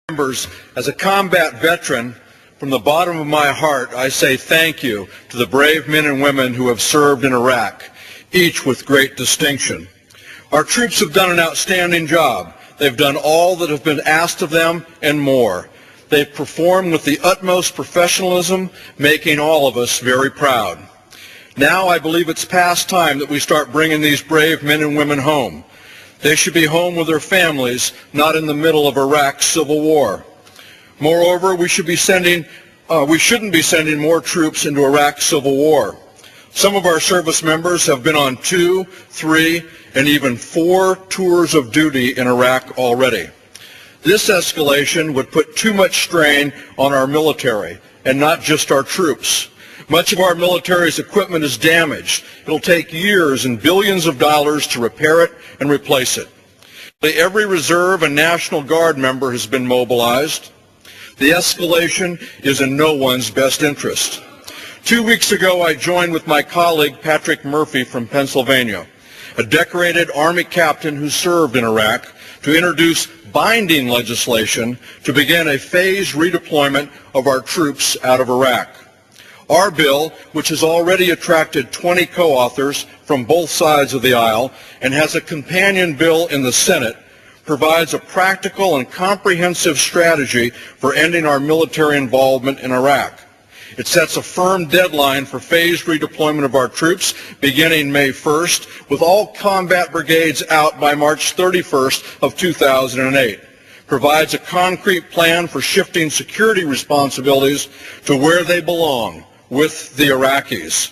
Members, as a combat veteran, from the bottom of my heart, I say thank you to the brave men and women who have served in Iraq, each with great distinction. Our troops have done an outstanding job. They've done all that has been asked of them and more. They've performed with the utmost professionalism, making all of us very proud. Now I believe it's past time that we start bringing these brave men and women home. They should be home with their families, not in the middle of Iraq's civil war. Moreover, we shouldn't be sending more troops into Iraq's civil war. Some of our service members have been on 2, 3, and even 4 tours of duty in Iraq already. This escalation would put too much strain on our military, and not just our troops. Much of our military's equipment is damaged. It'll take years and billions of dollars to repair it and replace it. Every reserve and National Guard member has been mobilized. The escalation is in no one's best interest. 2 weeks ago, I joined with my colleague Patrick Murphy from Pennsylvania, a decorated Army captain who served in Iraq, to introduce binding legislation to begin a phased redeployment of our troops out of Iraq. Our bill, which has already attracted 20 co-authors from both sides of the aisle and has a companion bill in the Senate, provides a practical and comprehensive strategy for ending our military involvement in Iraq. It sets a firm deadline for phased redeployment of our troops beginning May 1st, with all combat brigades out by March 31st of 2008. Provides a concrete plan for shifting security responsibilities to where they belong, with the Iraqis.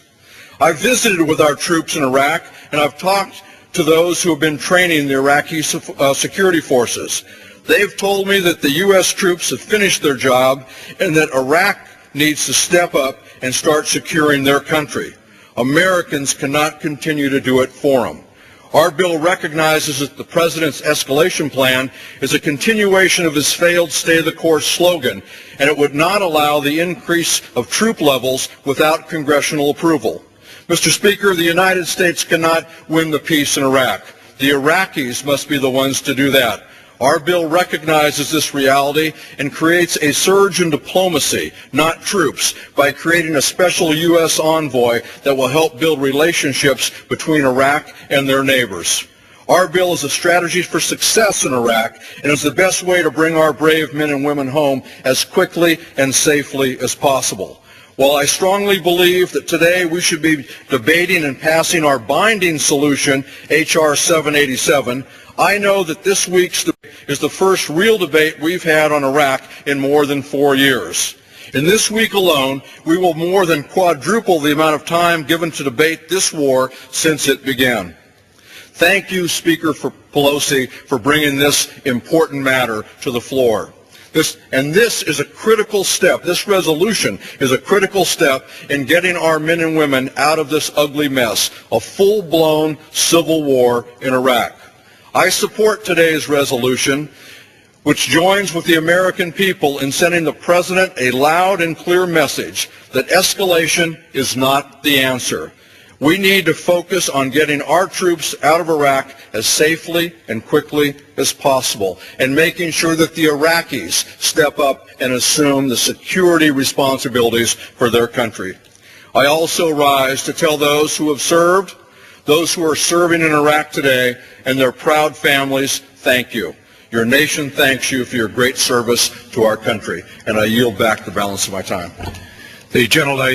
I've visited with our troops in Iraq, and I've talked to those who have been training the Iraqi security forces. They've told me that the U.S. troops have finished their job and that Iraq needs to step up and start securing their country. Americans cannot continue to do it for them. Our bill recognizes that the President's escalation plan is a continuation of his failed stay-the-course slogan, and it would not allow the increase of troop levels without congressional approval. Mr. Speaker, the United States cannot win the peace in Iraq. The Iraqis must be the ones to do that. Our bill recognizes this reality and creates a surge in diplomacy, not troops, by creating a special U.S. envoy that will help build relationships between Iraq and their neighbors. Our bill is a strategy for success in Iraq and is the best way to bring our brave men and women home as quickly and safely as possible. While I strongly believe that today we should be debating and passing our binding solution, H.R. 787, I know that this week's debate is the first real debate we've had on Iraq in more than 4 years. In this week alone, we will more than quadruple the amount of time given to debate this war since it began. Thank you, Speaker Pelosi, for bringing this important matter to the floor. This is a critical step. This resolution is a critical step in getting our men and women out of this ugly mess, a full-blown civil war in Iraq. I support today's resolution, which joins with the American people in sending the President a loud and clear message that escalation is not the answer. We need to focus on getting our troops out of Iraq as safely and quickly as possible and making sure that the Iraqis step up and assume the security responsibilities for their country. I also rise to tell those who have served, those who are serving in Iraq today, and their proud families, thank you. Your nation thanks you for your great service to our country. And I yield back the balance of my time. The gentlelady.